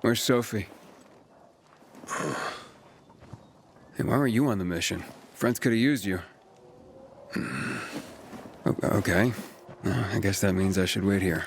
Where's Sophie? Hey, why were you on the mission? Friends could have used you. Okay. I guess that means I should wait here.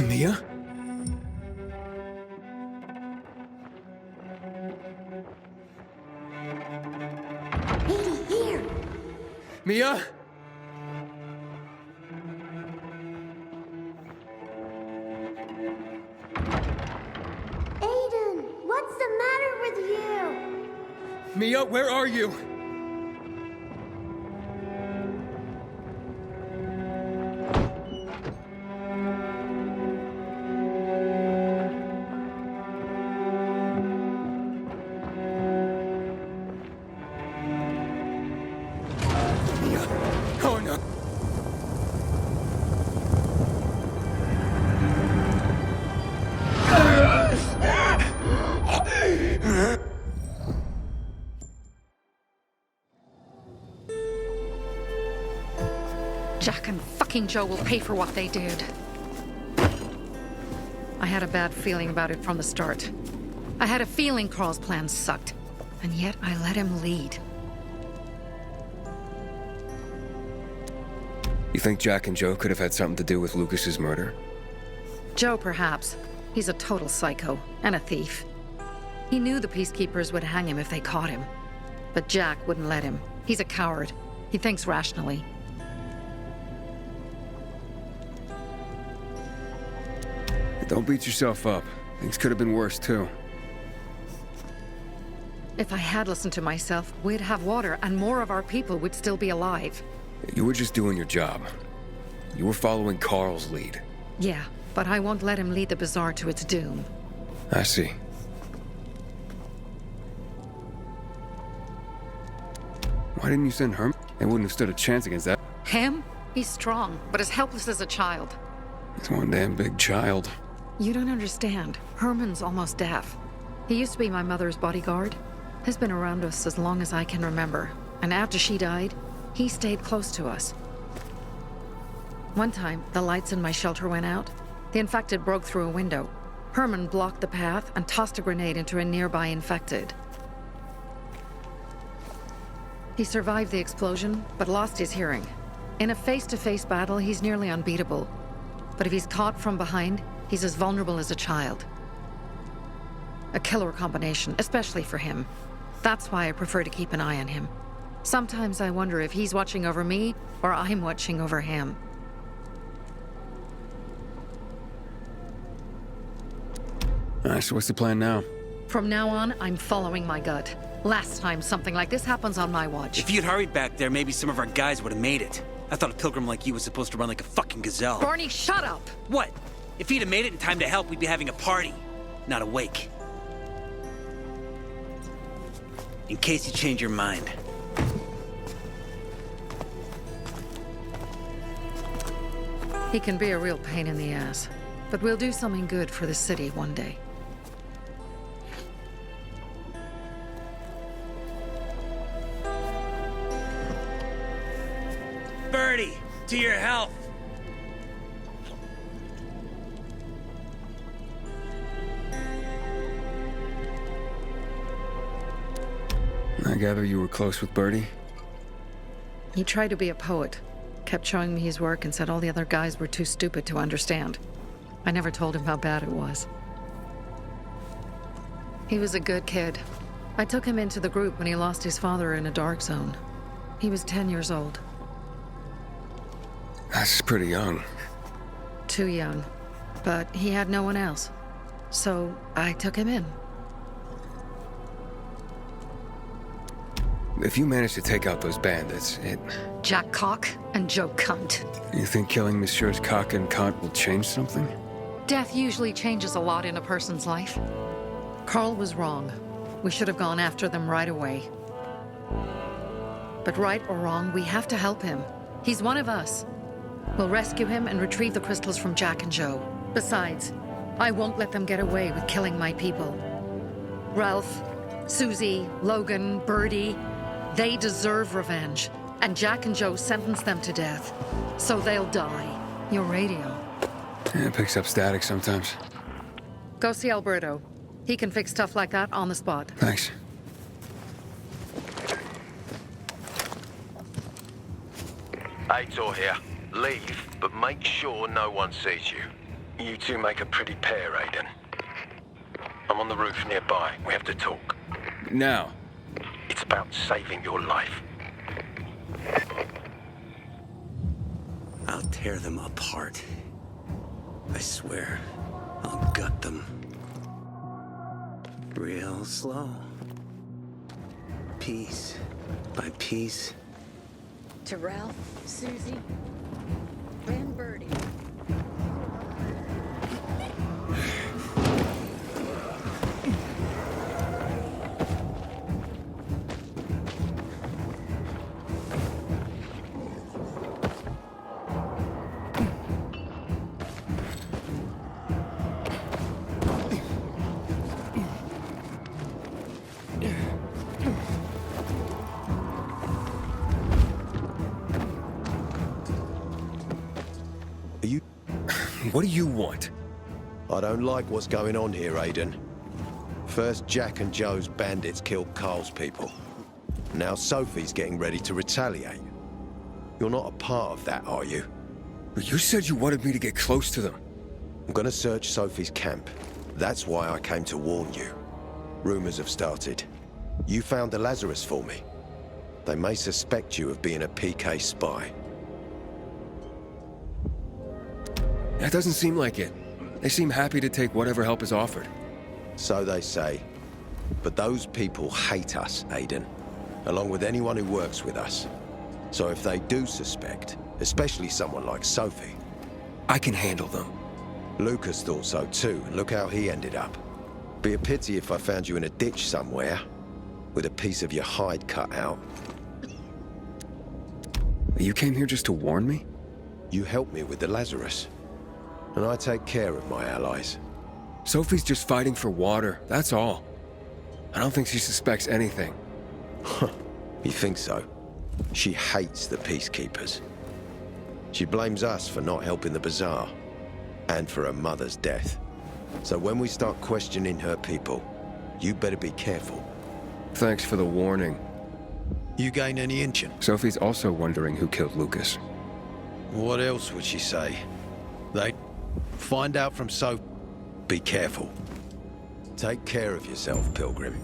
Mia? Edie, here! Mia? Aiden, what's the matter with you? Mia, where are you? Mia. Oh no. Jack and fucking Joe will pay for what they did. I had a bad feeling about it from the start. I had a feeling Carl's plan sucked, and yet I let him lead. You think Jack and Joe could have had something to do with Lucas's murder? Joe, perhaps. He's a total psycho and a thief. He knew the peacekeepers would hang him if they caught him. But Jack wouldn't let him. He's a coward. He thinks rationally. Don't beat yourself up. Things could have been worse, too. If I had listened to myself, we'd have water and more of our people would still be alive. You were just doing your job. You were following Carl's lead. Yeah, but I won't let him lead the Bazaar to its doom. I see. Why didn't you send Herm? They wouldn't have stood a chance against that. Him? He's strong, but as helpless as a child. He's one damn big child. You don't understand. Herman's almost deaf. He used to be my mother's bodyguard. He's been around us as long as I can remember. And after she died, he stayed close to us. One time, the lights in my shelter went out. The infected broke through a window. Herman blocked the path and tossed a grenade into a nearby infected. He survived the explosion, but lost his hearing. In a face-to-face battle, he's nearly unbeatable. But if he's caught from behind, he's as vulnerable as a child. A killer combination, especially for him. That's why I prefer to keep an eye on him. Sometimes I wonder if he's watching over me, or I'm watching over him. Alright, so what's the plan now? From now on, I'm following my gut. Last time something like this happens on my watch. If you'd hurried back there, maybe some of our guys would have made it. I thought a pilgrim like you was supposed to run like a fucking gazelle. Barney, shut up! What? If he'd have made it in time to help, we'd be having a party, not a wake. In case you change your mind. He can be a real pain in the ass, but we'll do something good for the city one day. Birdie, to your health. I gather you were close with Birdie? He tried to be a poet, kept showing me his work and said all the other guys were too stupid to understand. I never told him how bad it was. He was a good kid. I took him into the group when he lost his father in a dark zone. He was 10 years old. That's pretty young. Too young. But he had no one else. So I took him in. If you manage to take out those bandits, Jack Cock and Joe Cunt. You think killing Messieurs Cock and Cunt will change something? Death usually changes a lot in a person's life. Carl was wrong. We should have gone after them right away. But right or wrong, we have to help him. He's one of us. We'll rescue him and retrieve the crystals from Jack and Joe. Besides, I won't let them get away with killing my people. Ralph, Susie, Logan, Birdie, they deserve revenge. And Jack and Joe sentenced them to death. So they'll die. Your radio. Yeah, it picks up static sometimes. Go see Alberto. He can fix stuff like that on the spot. Thanks. Aitor here. Leave, but make sure no one sees you. You two make a pretty pair, Aiden. I'm on the roof nearby. We have to talk. Now. It's about saving your life. I'll tear them apart. I swear, I'll gut them. Real slow. Piece by piece. To Ralph, Susie, and Birdie. What do you want? I don't like what's going on here, Aiden. First, Jack and Joe's bandits killed Carl's people. Now Sophie's getting ready to retaliate. You're not a part of that, are you? You said you wanted me to get close to them. I'm gonna search Sophie's camp. That's why I came to warn you. Rumors have started. You found the Lazarus for me. They may suspect you of being a PK spy. That doesn't seem like it. They seem happy to take whatever help is offered. So they say. But those people hate us, Aiden. Along with anyone who works with us. So if they do suspect, especially someone like Sophie... I can handle them. Lucas thought so too, and look how he ended up. Be a pity if I found you in a ditch somewhere, with a piece of your hide cut out. You came here just to warn me? You helped me with the Lazarus. And I take care of my allies. Sophie's just fighting for water, that's all. I don't think she suspects anything. You think so? She hates the peacekeepers. She blames us for not helping the bazaar, and for her mother's death. So when we start questioning her people, you better be careful. Thanks for the warning. You gain any inching? Sophie's also wondering who killed Lucas. What else would she say? They find out from Sophie. Be careful. Take care of yourself, Pilgrim.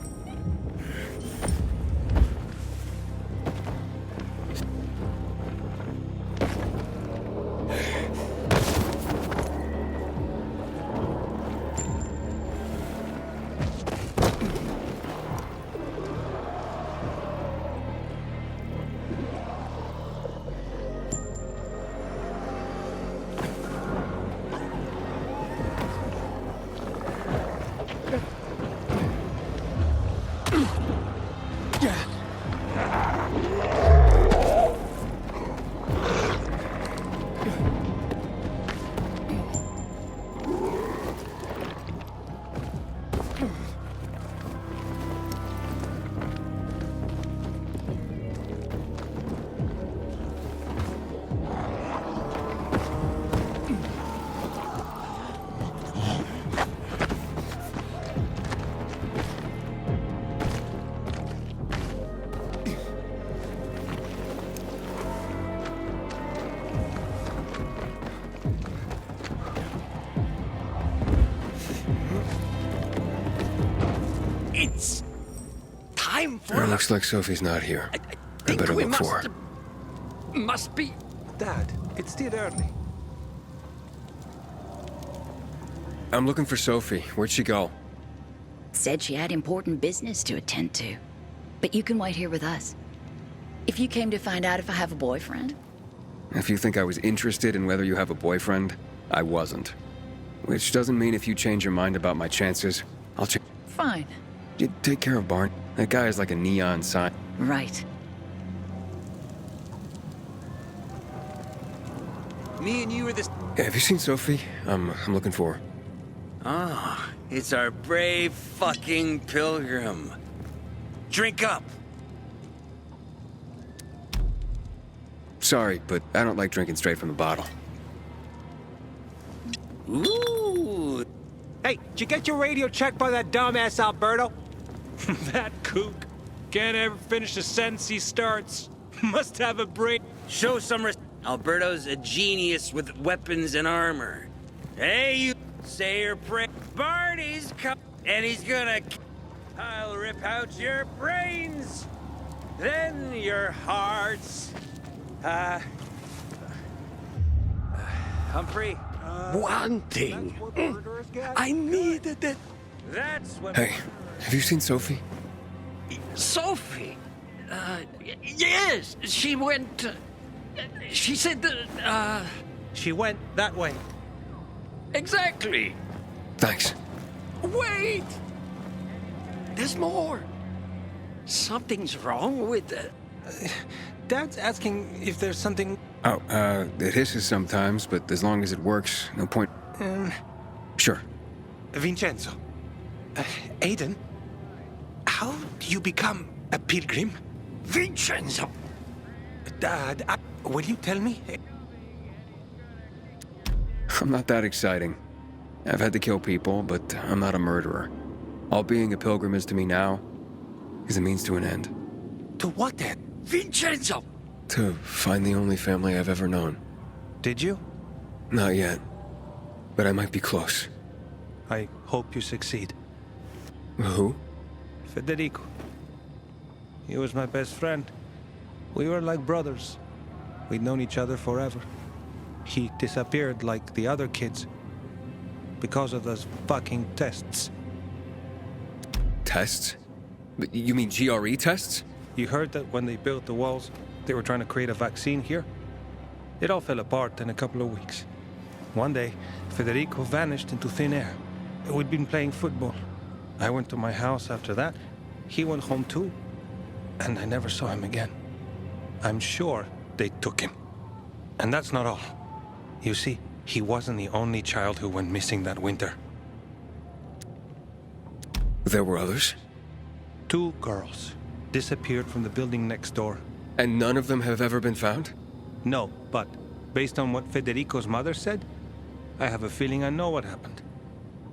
It's time for It looks like Sophie's not here. I better look for her. Must be. Dad, it's still early. I'm looking for Sophie. Where'd she go? Said she had important business to attend to. But you can wait here with us. If you came to find out if I have a boyfriend. If you think I was interested in whether you have a boyfriend, I wasn't. Which doesn't mean if you change your mind about my chances, I'll change. Fine. You take care of Barn. That guy is like a neon sign. Right. Me and you are the... Yeah, have you seen Sophie? I'm looking for her. Ah, it's our brave fucking pilgrim. Drink up. Sorry, but I don't like drinking straight from the bottle. Ooh. Hey, did you get your radio checked by that dumbass Alberto? That kook. Can't ever finish a sentence he starts. Must have a brain. Show some Alberto's a genius with weapons and armor. Hey, you say your prayer. Barney's come, and he's gonna... I'll rip out your brains, then your hearts. Humphrey. One thing. I needed it. That's what... Hey, have you seen Sophie? Sophie. Yes, she went. She said that. She went that way. Exactly. Thanks. Wait. There's more. Something's wrong with it. Dad's asking if there's something... Oh, it hisses sometimes, but as long as it works, no point. Sure. Vincenzo. Aiden. How do you become a pilgrim? Vincenzo. Dad, will you tell me? I'm not that exciting. I've had to kill people, but I'm not a murderer. All being a pilgrim is to me now is a means to an end. To what end? Vincenzo. To find the only family I've ever known. Did you? Not yet, but I might be close. I hope you succeed. Who? Federico. He was my best friend. We were like brothers. We'd known each other forever. He disappeared like the other kids because of those fucking tests. Tests? You mean GRE tests? You heard that when they built the walls, they were trying to create a vaccine here? It all fell apart in a couple of weeks. One day, Federico vanished into thin air. We'd been playing football. I went to my house after that. He went home too. And I never saw him again. I'm sure they took him. And that's not all. You see, he wasn't the only child who went missing that winter. There were others? 2 girls disappeared from the building next door. And none of them have ever been found? No, but based on what Federico's mother said, I have a feeling I know what happened.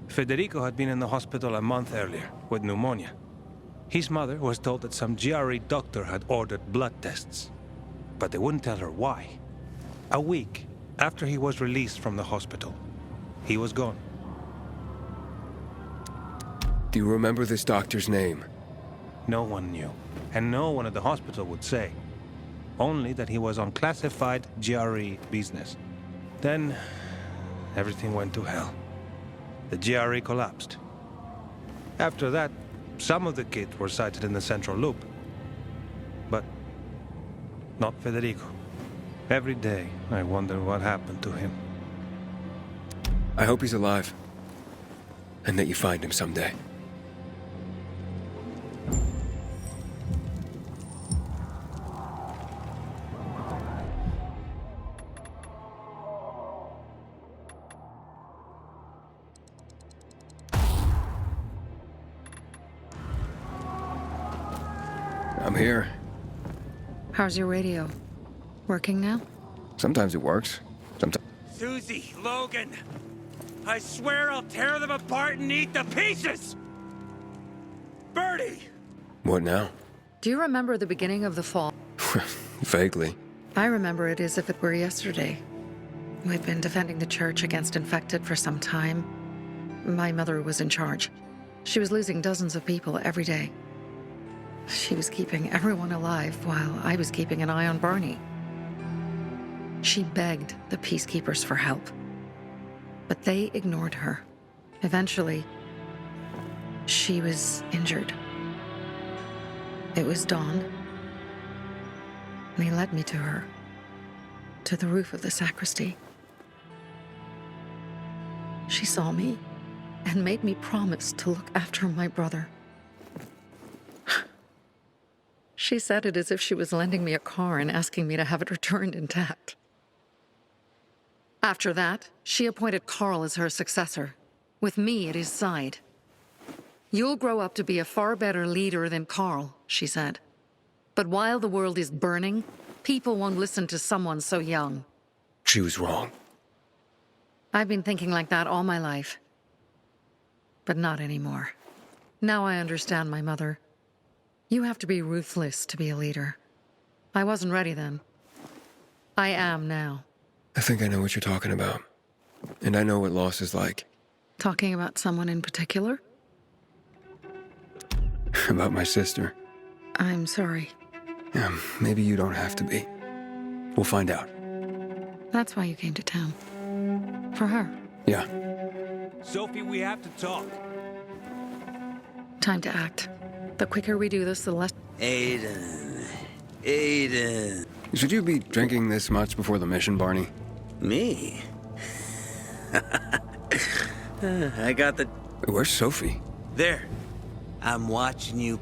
Federico had been in the hospital a month earlier with pneumonia. His mother was told that some GRE doctor had ordered blood tests, but they wouldn't tell her why. A week after he was released from the hospital, he was gone. Do you remember this doctor's name? No one knew, and no one at the hospital would say. Only that he was on classified GRE business. Then, everything went to hell. The GRE collapsed. After that, some of the kids were sighted in the central loop. But not Federico. Every day, I wonder what happened to him. I hope he's alive. And that you find him someday. I'm here. How's your radio? Working now? Sometimes it works. Sometimes. Susie, Logan, I swear I'll tear them apart and eat the pieces! Bertie! What now? Do you remember the beginning of the fall? Vaguely. I remember it as if it were yesterday. We'd been defending the church against infected for some time. My mother was in charge. She was losing dozens of people every day. She was keeping everyone alive while I was keeping an eye on Barney. She begged the peacekeepers for help, but they ignored her. Eventually, she was injured. It was dawn, and he led me to her, to the roof of the sacristy. She saw me and made me promise to look after my brother. She said it as if she was lending me a car and asking me to have it returned intact. After that, she appointed Carl as her successor, with me at his side. You'll grow up to be a far better leader than Carl, she said. But while the world is burning, people won't listen to someone so young. She was wrong. I've been thinking like that all my life. But not anymore. Now I understand my mother. You have to be ruthless to be a leader. I wasn't ready then. I am now. I think I know what you're talking about. And I know what loss is like. Talking about someone in particular? About my sister. I'm sorry. Yeah, maybe you don't have to be. We'll find out. That's why you came to town. For her. Yeah. Sophie, we have to talk. Time to act. The quicker we do this, the less... Aiden. Should you be drinking this much before the mission, Barney? Me? I got the... Where's Sophie? There. I'm watching you,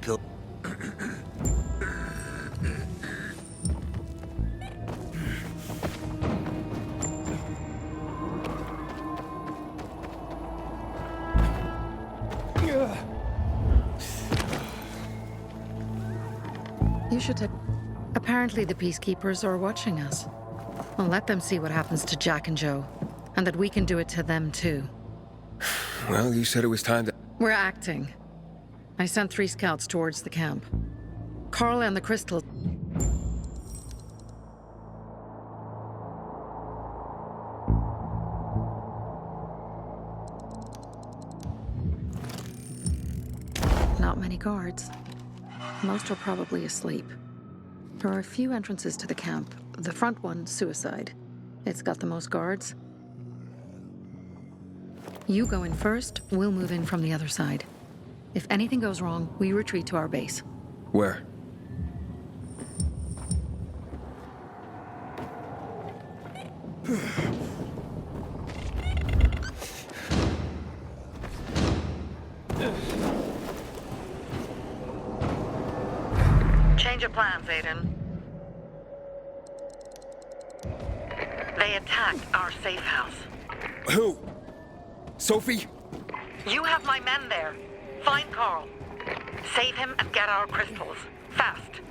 You should take... Apparently the Peacekeepers are watching us. Well, let them see what happens to Jack and Joe. And that we can do it to them, too. Well, you said it was time to... We're acting. I sent 3 scouts towards the camp. Carl and the Crystal... Not many guards. Most are probably asleep. There are a few entrances to the camp. The front one, suicide. It's got the most guards. You go in first, we'll move in from the other side. If anything goes wrong, we retreat to our base. Where? Change of plans, Aiden. They attacked our safe house. Who? Sophie? You have my men there. Find Carl. Save him and get our crystals. Fast.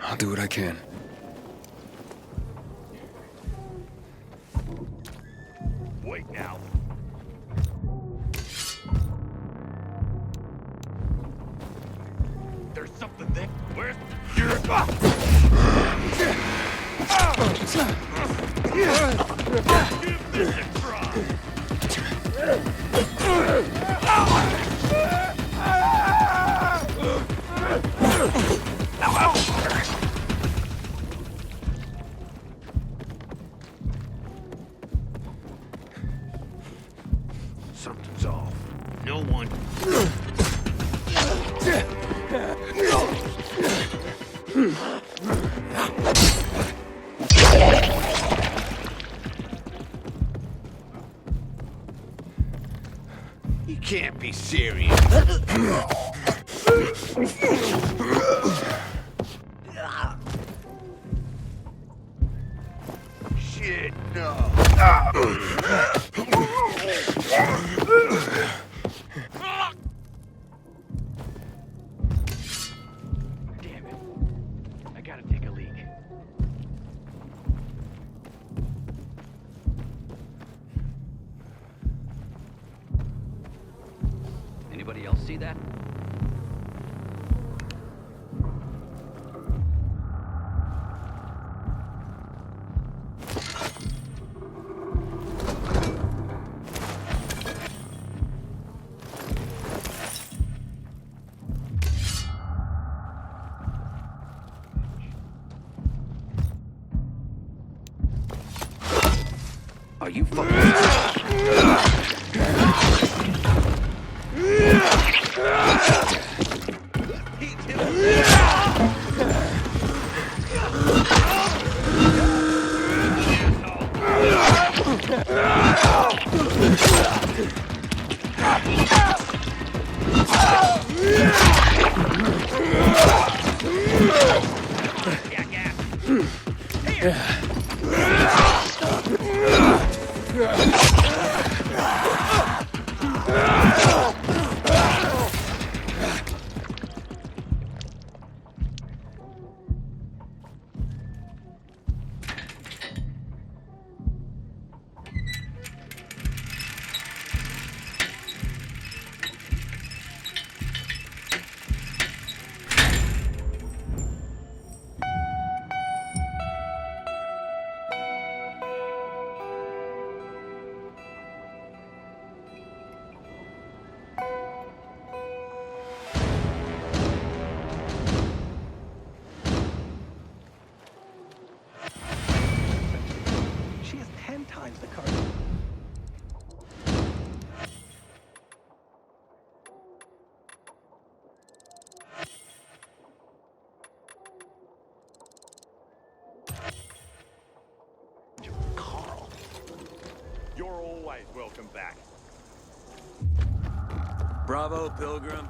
I'll do what I can. Wait now. There's something there. Where's your... Give this a try. Something's off. No one. You can't be serious. Shit, no. Damn it. I gotta take a leak. Anybody else see that? Are you fucking... She has 10 times the car. Carl. You're always welcome back. Bravo, Pilgrim.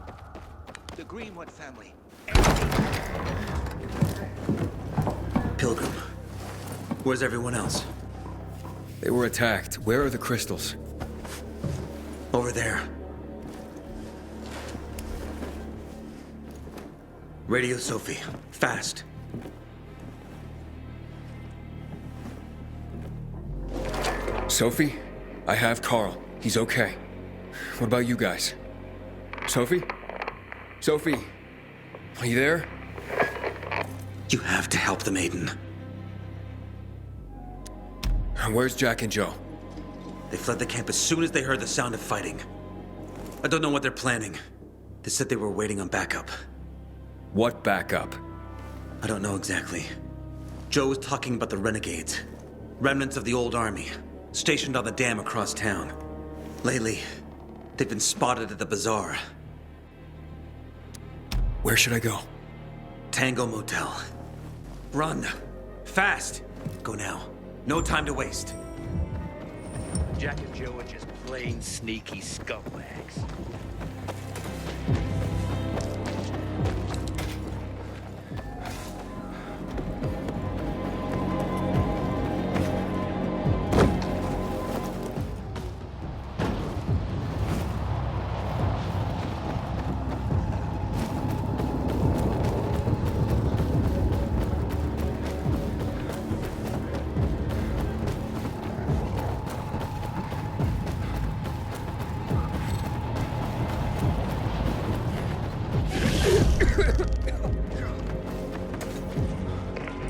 The Greenwood family. Pilgrim. Where's everyone else? They were attacked. Where are the crystals? Over there. Radio Sophie. Fast. Sophie? I have Carl. He's okay. What about you guys? Sophie? Sophie? Are you there? You have to help the maiden. Where's Jack and Joe? They fled the camp as soon as they heard the sound of fighting. I don't know what they're planning. They said they were waiting on backup. What backup? I don't know exactly. Joe was talking about the renegades. Remnants of the old army, stationed on the dam across town. Lately, they've been spotted at the bazaar. Where should I go? Tango Motel. Run. Fast. Go now. No time to waste. Jack and Joe are just plain sneaky scumbags.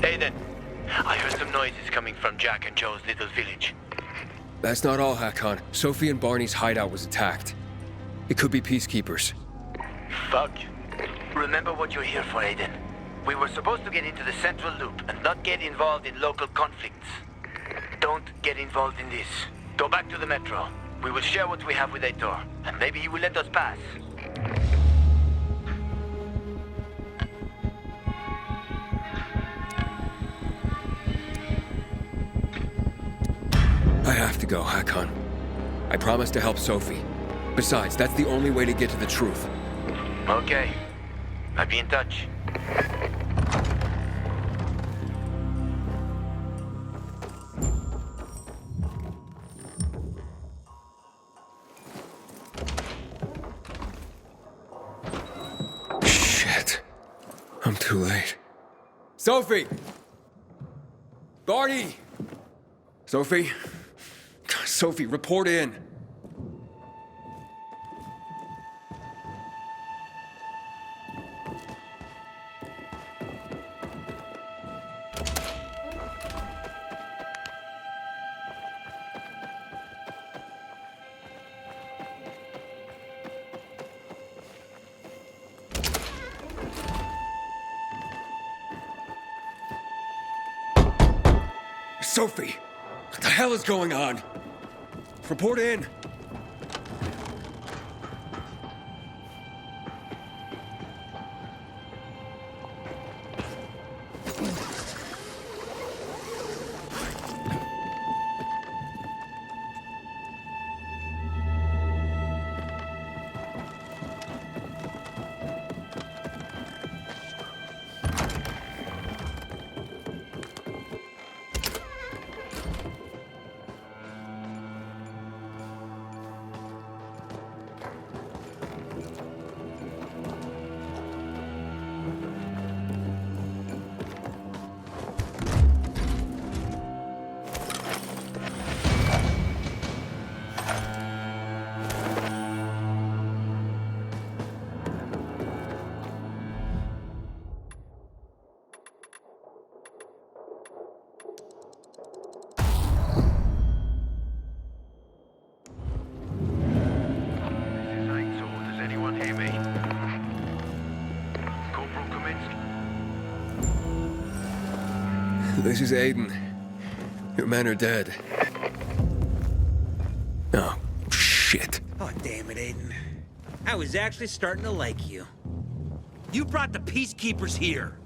Aiden, I heard some noises coming from Jack and Joe's little village. That's not all, Hakon. Sophie and Barney's hideout was attacked. It could be peacekeepers. Fuck. Remember what you're here for, Aiden. We were supposed to get into the central loop and not get involved in local conflicts. Don't get involved in this. Go back to the metro. We will share what we have with Aitor, and maybe he will let us pass. I have to go, Hakon. I promised to help Sophie. Besides, that's the only way to get to the truth. Okay. I'll be in touch. Shit. I'm too late. Sophie! Barney! Sophie? Sophie, report in. Sophie! What the hell is going on? Report in! This is Aiden. Your men are dead. Oh, shit. Oh, damn it, Aiden. I was actually starting to like you. You brought the Peacekeepers here.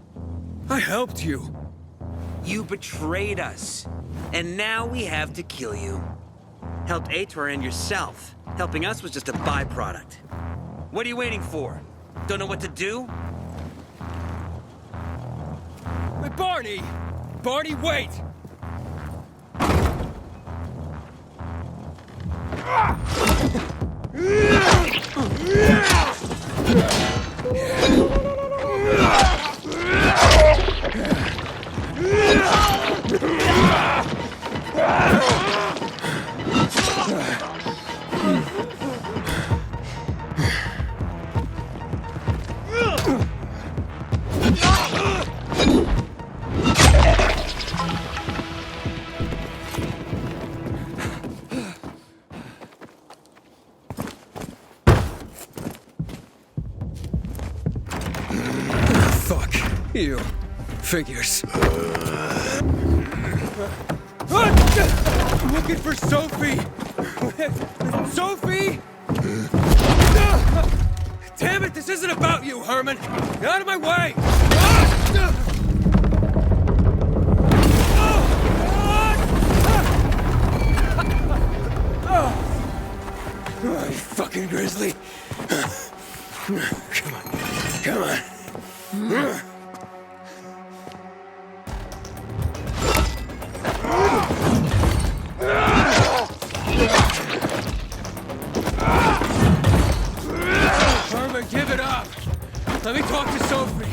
I helped you. You betrayed us. And now we have to kill you. Helped Ator and yourself. Helping us was just a byproduct. What are you waiting for? Don't know what to do? Wait, Barney! Barney, wait! Fuck you. Figures. I'm looking for Sophie! Sophie! Damn it, this isn't about you, Herman! Get out of my way! You fucking grizzly! Come on, come on. Herman, give it up! Let me talk to Sophie!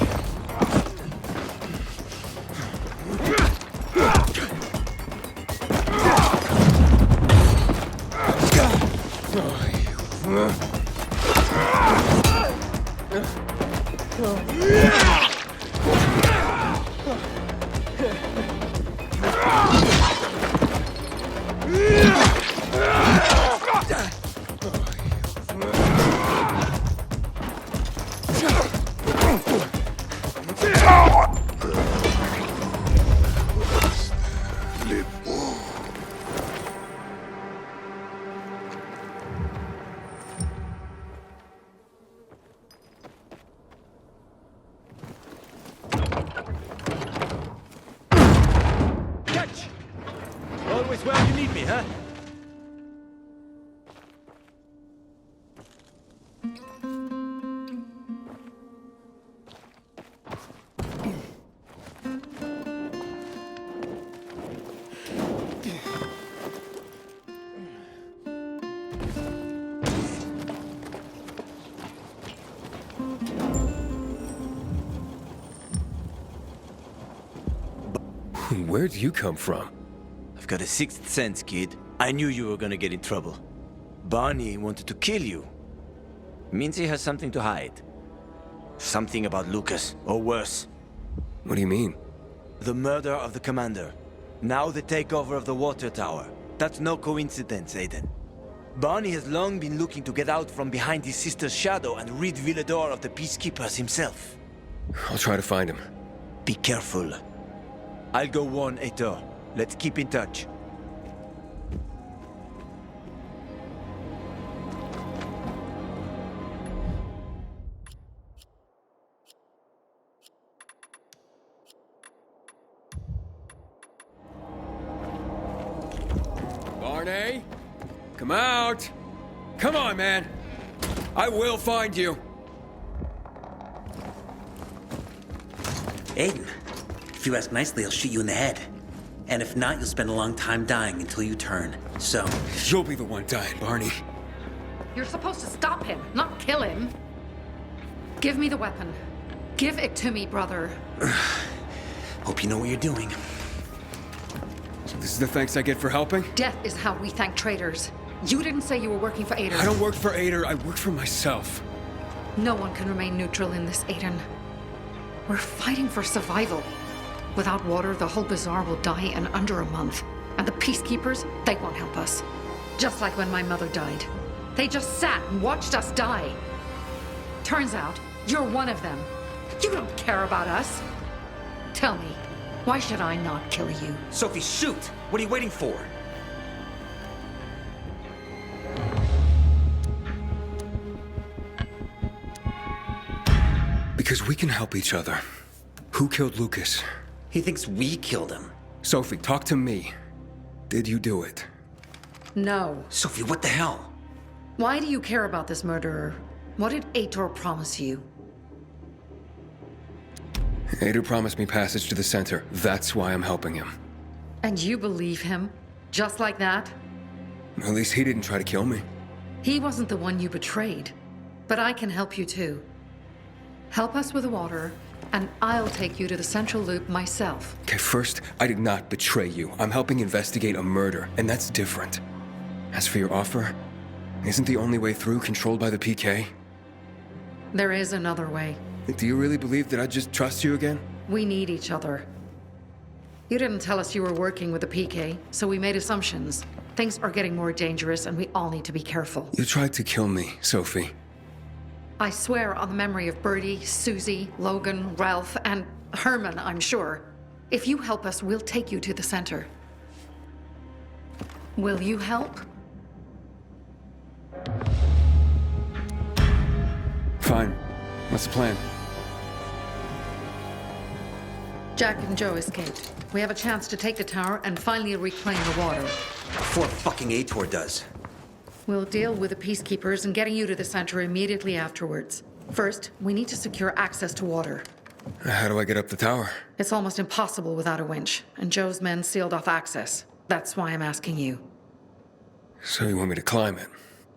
Always where you need me, huh? Where'd you come from? I've got a sixth sense, kid. I knew you were gonna get in trouble. Barney wanted to kill you. Means he has something to hide. Something about Lucas, or worse. What do you mean? The murder of the commander. Now the takeover of the water tower. That's no coincidence, Aiden. Barney has long been looking to get out from behind his sister's shadow and rid Villador of the Peacekeepers himself. I'll try to find him. Be careful. I'll go warn Ator. Let's keep in touch. Barney? Come out! Come on, man! I will find you! Aiden, if you ask nicely, I'll shoot you in the head. And if not, you'll spend a long time dying until you turn. So... You'll be the one dying, Barney. You're supposed to stop him, not kill him. Give me the weapon. Give it to me, brother. Hope you know what you're doing. So this is the thanks I get for helping? Death is how we thank traitors. You didn't say you were working for Ader. I don't work for Ader, I work for myself. No one can remain neutral in this, Aiden. We're fighting for survival. Without water, the whole bazaar will die in under a month. And the Peacekeepers, they won't help us. Just like when my mother died. They just sat and watched us die. Turns out, you're one of them. You don't care about us. Tell me, Why should I not kill you? Sophie, shoot! What are you waiting for? Because we can help each other. Who killed Lucas? He thinks we killed him. Sophie, talk to me. Did you do it? No. Sophie, what the hell? Why do you care about this murderer? What did Aitor promise you? Aitor promised me passage to the center. That's why I'm helping him. And you believe him? Just like that? At least he didn't try to kill me. He wasn't the one you betrayed. But I can help you too. Help us with the water, and I'll take you to the central loop myself. Okay, first, I did not betray you. I'm helping investigate a murder, and that's different. As for your offer, isn't the only way through controlled by the PK? There is another way. Do you really believe that I'd just trust you again? We need each other. You didn't tell us you were working with the PK, so we made assumptions. Things are getting more dangerous, and we all need to be careful. You tried to kill me, Sophie. I swear on the memory of Birdie, Susie, Logan, Ralph, and Herman, I'm sure. If you help us, we'll take you to the center. Will you help? Fine. What's the plan? Jack and Joe escaped. We have a chance to take the tower and finally reclaim the water. Before fucking Aitor does. We'll deal with the peacekeepers and getting you to the center immediately afterwards. First, we need to secure access to water. How do I get up the tower? It's almost impossible without a winch, and Joe's men sealed off access. That's why I'm asking you. So you want me to climb it?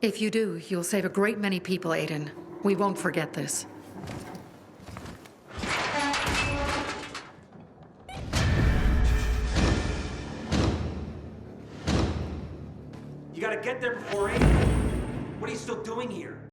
If you do, you'll save a great many people, Aiden. We won't forget this. You gotta get there before 8. What are you still doing here?